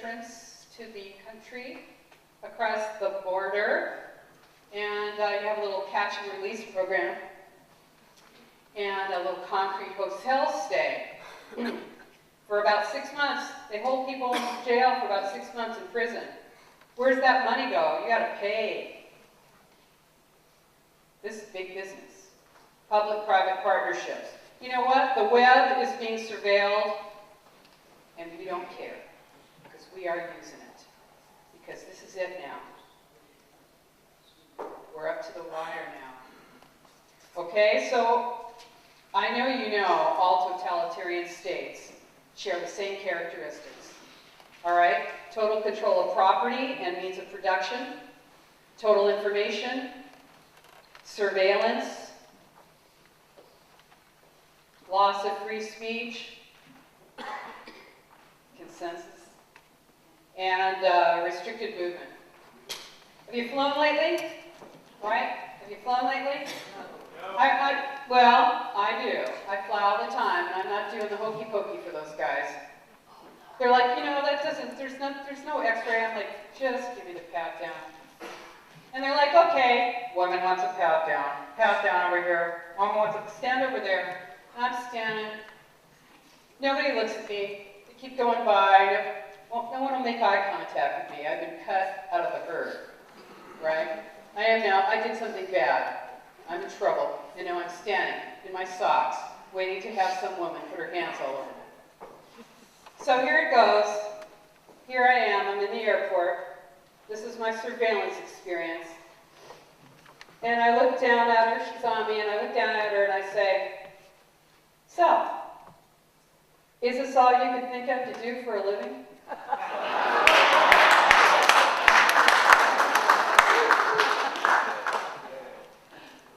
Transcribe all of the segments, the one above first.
entrance to the country across the border. And you have a little catch and release program and a little concrete hotel stay for about 6 months. They hold people in jail for about 6 months in prison. Where's that money go? You gotta pay. This is big business. Public-private partnerships. You know what? The web is being surveilled, and we don't care, because we are using it. Because this is it now. We're up to the wire now. Okay, so I know you know all totalitarian states share the same characteristics. All right? Total control of property and means of production, total information, surveillance, loss of free speech, consensus, and restricted movement. Have you flown lately? Right? Have you flown lately? No. Well, I do. I fly all the time, and I'm not doing the hokey pokey for those guys. They're like, you know, that doesn't, there's no x-ray. I'm like, just give me the pat down. And they're like, okay, woman wants a pat down over here. Woman wants to stand over there. I'm standing. Nobody looks at me. They keep going by. No one will make eye contact with me. I've been cut out of the herd, right? I am now. I did something bad. I'm in trouble. You know, I'm standing in my socks, waiting to have some woman put her hands all over me. So here it goes. Here I am. I'm in the airport. This is my surveillance experience. And I look down at her. She's on me. And I look down at her and I say, so, is this all you could think of to do for a living?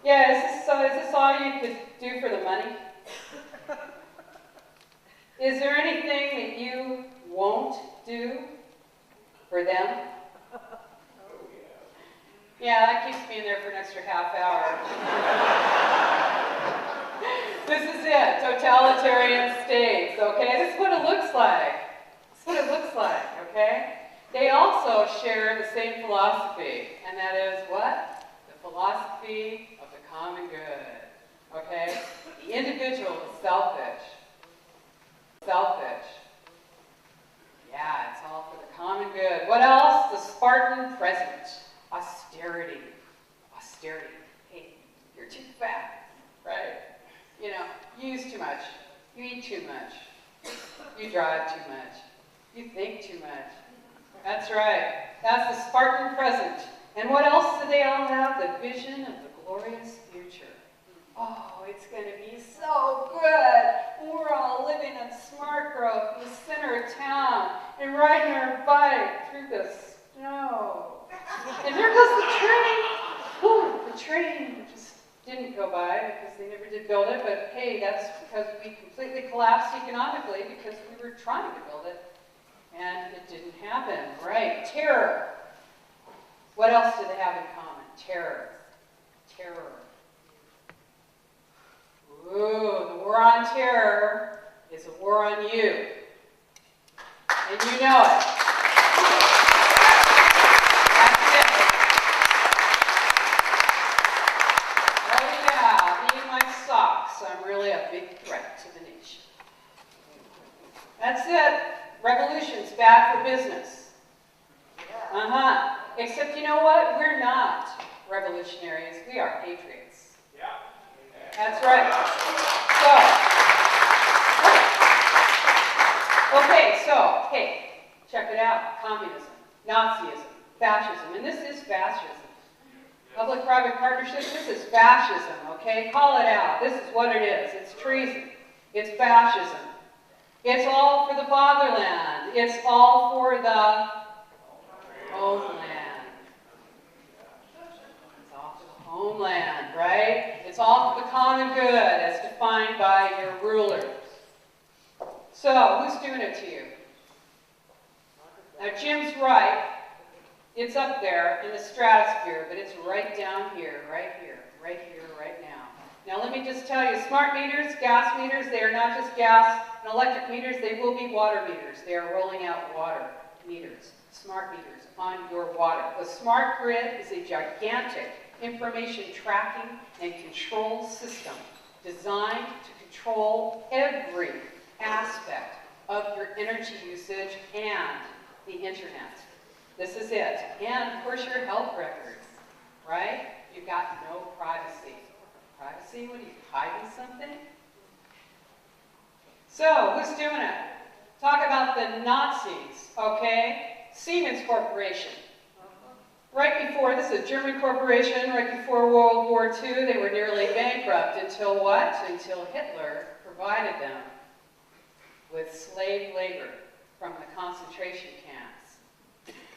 Yeah, is this all you could do for the money? Is there anything that you won't do for them? Yeah, that keeps me in there for an extra half hour. This is it, totalitarian states, okay? This is what it looks like. This is what it looks like, okay? They also share the same philosophy, and that is what? The philosophy of the common good, okay? The individual is selfish. Selfish. Yeah, it's all for the common good. What else? The Spartan present. Austerity. Austerity. Hey, you're too fat, right? You know, you use too much. You eat too much. You drive too much. You think too much. That's right. That's the Spartan present. And what else do they all have? The vision of the glorious future. Oh, it's going to be so good. We're all living in smart growth in the center of town and riding our bike through the snow. And there goes the train. Ooh, the train just didn't go by because they never did build it. But hey, that's because we completely collapsed economically because we were trying to build it. And it didn't happen. Right. Terror. What else do they have in common? Terror. Terror. Ooh, the war on terror is a war on you. And you know it. That's it. Oh yeah, me and my socks. I'm really a big threat to the nation. That's it. Revolution's bad for business. Uh-huh. Except you know what? We're not revolutionaries. We are patriots. Yeah. That's right. So, hey, check it out. Communism, Nazism, fascism, and this is fascism. Public-private partnerships, this is fascism, okay? Call it out. This is what it is. It's treason. It's fascism. It's all for the fatherland. It's all for the homeland. It's all for the homeland, right? It's all for the common good as defined by your rulers. So, who's doing it to you? Now, Jim's right. It's up there in the stratosphere, but it's right down here, right here, right here, right now. Now, let me just tell you, smart meters, gas meters, they are not just gas and electric meters, they will be water meters. They are rolling out water. meters, smart meters on your water. The smart grid is a gigantic information tracking and control system designed to control every aspect of your energy usage and the internet. This is it. And of course your health records, right? You've got no privacy. Privacy? What are you, hiding something? So, who's doing it? Talk about the Nazis, okay? Siemens Corporation. Right before, this is a German corporation, right before World War II, they were nearly bankrupt until what? Until Hitler provided them with slave labor from the concentration camps.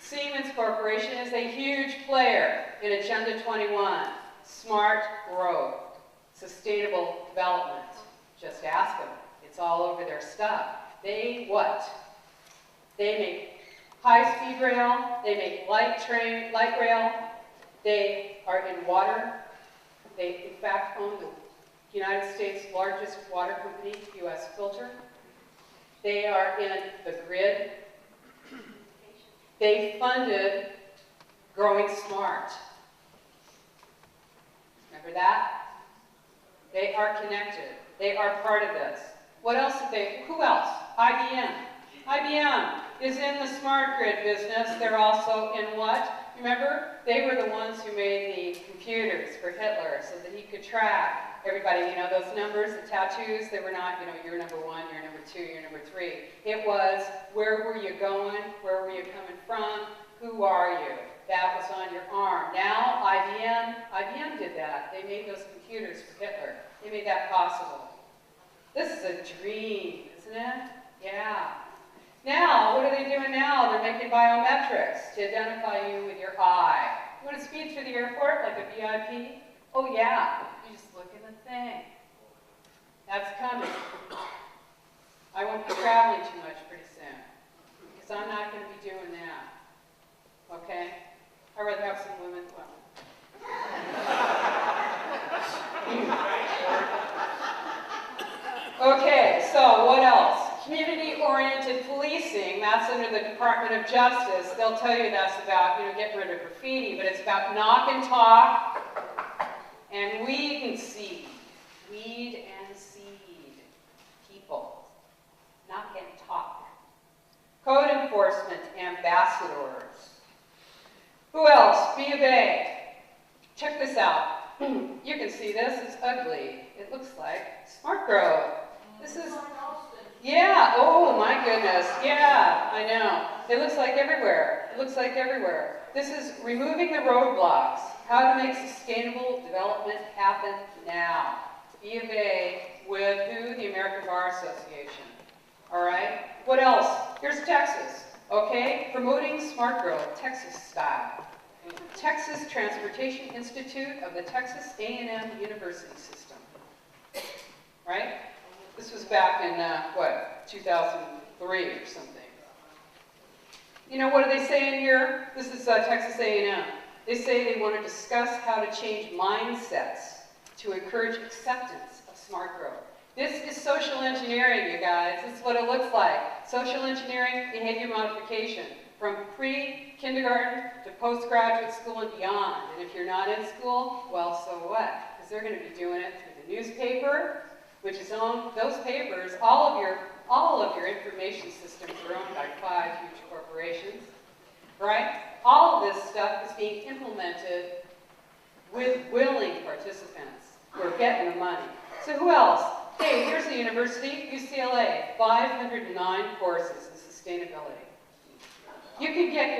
Siemens Corporation is a huge player in Agenda 21, smart growth, sustainable development. Just ask them. It's all over their stuff. They what? They make high-speed rail, they make light rail, they are in water. They, in fact, own the United States' largest water company, U.S. Filter. They are in the grid. They funded Growing Smart. Remember that? They are connected. They are part of this. What else did they, who else? IBM. IBM is in the smart grid business. They're also in what? Remember? They were the ones who made the computers for Hitler so that he could track everybody. You know, those numbers, the tattoos, they were not, you know, you're number 1, you're number 2, you're number 3. It was, where were you going? Where were you coming from? Who are you? That was on your arm. Now, IBM did that. They made those computers for Hitler. They made that possible. This is a dream, isn't it? Yeah. Now, what are they doing now? They're making biometrics to identify you with your eye. You want to speed through the airport like a VIP? Oh yeah, you just look in the thing. That's coming. I won't be traveling too much pretty soon, because I'm not going to be doing that. Okay? I'd rather have some women, well. Okay, so what else? Community-oriented policing, that's under the Department of Justice. They'll tell you that's about, you know, getting rid of graffiti, but it's about knock and talk and weed and seed. Weed and seed. People. Knock and talk. Code enforcement ambassadors. Who else? B of A. Check this out. You can see this. It's ugly. It looks like smart growth. This is, yeah, oh my goodness, yeah, I know. It looks like everywhere. It looks like everywhere. This is removing the roadblocks. How to make sustainable development happen now. B of A with who? The American Bar Association. All right? What else? Here's Texas, okay? Promoting smart growth, Texas style. Texas Transportation Institute of the Texas A&M University System. Right? This was back in, what, 2003 or something. You know, what do they say in here? This is Texas A&M. They say they want to discuss how to change mindsets to encourage acceptance of smart growth. This is social engineering, you guys. This is what it looks like. Social engineering, behavior modification, from pre-kindergarten to postgraduate school and beyond. And if you're not in school, well, so what? Because they're going to be doing it through the newspaper, which is owned, those papers, all of your information systems are owned by 5 huge corporations, right? All of this stuff is being implemented with willing participants who are getting the money. So who else? Hey, here's the university, UCLA, 509 courses in sustainability. You can get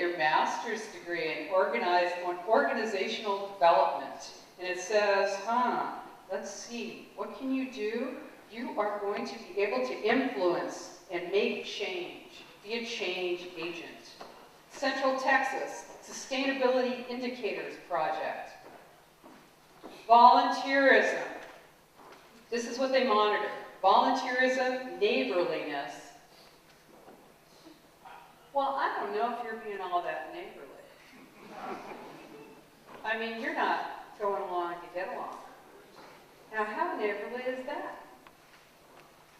your master's degree in organizational development, and it says, let's see, what can you do? You are going to be able to influence and make change. Be a change agent. Central Texas Sustainability Indicators Project. Volunteerism. This is what they monitor. Volunteerism, neighborliness. Well, I don't know if you're being all that neighborly. I mean, you're not going along to get along. Now, how neighborly is that?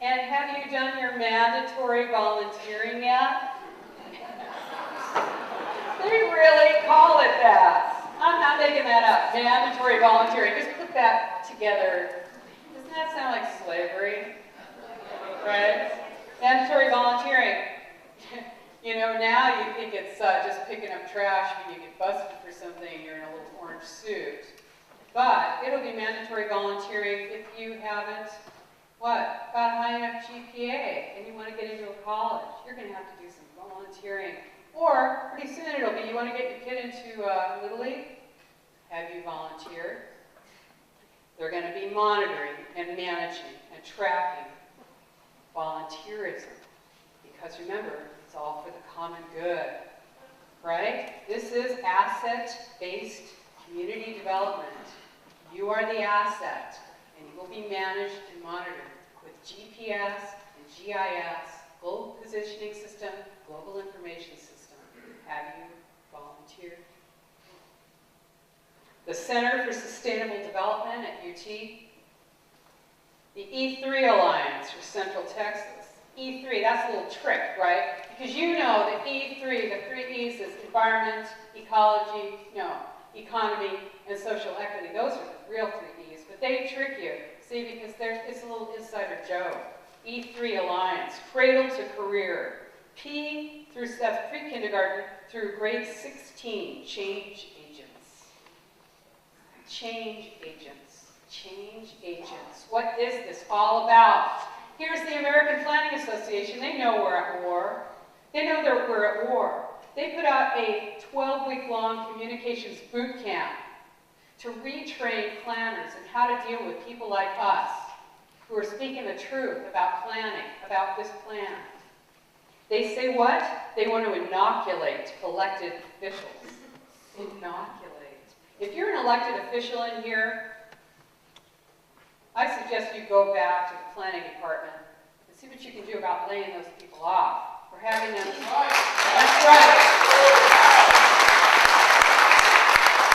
And have you done your mandatory volunteering yet? They really call it that. I'm not making that up. Mandatory volunteering. Just put that together. Doesn't that sound like slavery? Right? Mandatory volunteering. You know, now you think it's just picking up trash when you get busted for something, you're in a little orange suit. But it'll be mandatory volunteering if you haven't, what, got a high enough GPA and you want to get into a college. You're going to have to do some volunteering. Or, pretty soon it'll be, you want to get your kid into Little League? Have you volunteered? They're going to be monitoring and managing and tracking volunteerism. Because remember, it's all for the common good, right? This is asset-based community development. You are the asset, and you will be managed and monitored with GPS and GIS, Global Positioning System, Global Information System. Have you volunteered? The Center for Sustainable Development at UT, the E3 Alliance for Central Texas. E3, that's a little trick, right? Because you know that E3, the three E's is environment, ecology, economy, and social equity. Those are the real three E's, but they trick you, see, because it's a little insider joke. E3 Alliance, cradle to career, P through pre-kindergarten through grade 16, change agents. Change agents, change agents. What is this all about? Here's the American Planning Association. They know we're at war. They know that we're at war. They put out a 12-week-long communications boot camp to retrain planners in how to deal with people like us who are speaking the truth about planning, about this plan. They say what? They want to inoculate elected officials. Inoculate. If you're an elected official in here, I suggest you go back to the planning department and see what you can do about laying those people off or having them. That's right.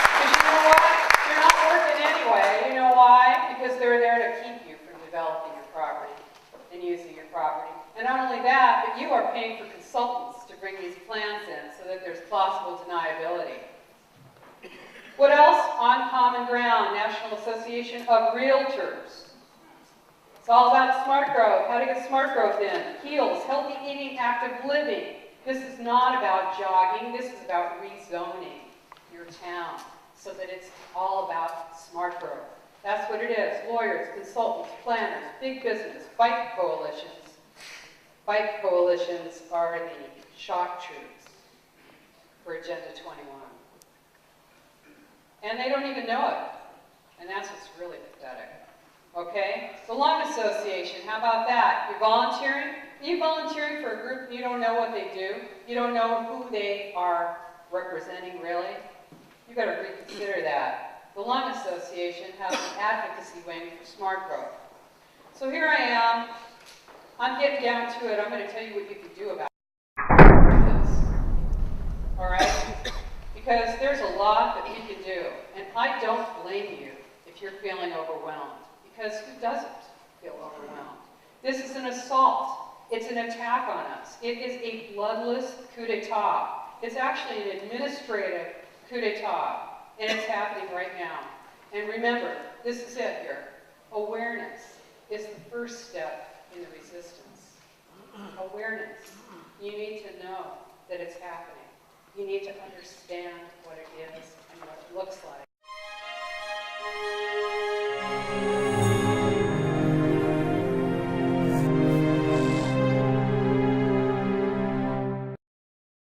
Because you know what? You're not working anyway. You know why? Because they're there to keep you from developing your property and using your property. And not only that, but you are paying for consultants to bring these plans in so that there's plausible deniability. What else? On Common Ground, National Association of Realtors. It's all about smart growth, how to get smart growth in. HEALS, healthy eating, active living. This is not about jogging, this is about rezoning your town so that it's all about smart growth. That's what it is. Lawyers, consultants, planners, big business, bike coalitions. Bike coalitions are the shock troops for Agenda 21. And they don't even know it. And that's what's really pathetic. Okay? The Lung Association, how about that? You're volunteering? Are you volunteering for a group and you don't know what they do? You don't know who they are representing, really? You've got to reconsider that. The Lung Association has an advocacy wing for smart growth. So here I am. I'm getting down to it. I'm going to tell you what you can do about this. All right? Because there's a lot that you can do. And I don't blame you if you're feeling overwhelmed. Because who doesn't feel overwhelmed? This is an assault. It's an attack on us. It is a bloodless coup d'etat. It's actually an administrative coup d'etat. And it's happening right now. And remember, this is it here. Awareness is the first step in the resistance. Awareness. You need to know that it's happening. You need to understand what it is and what it looks like.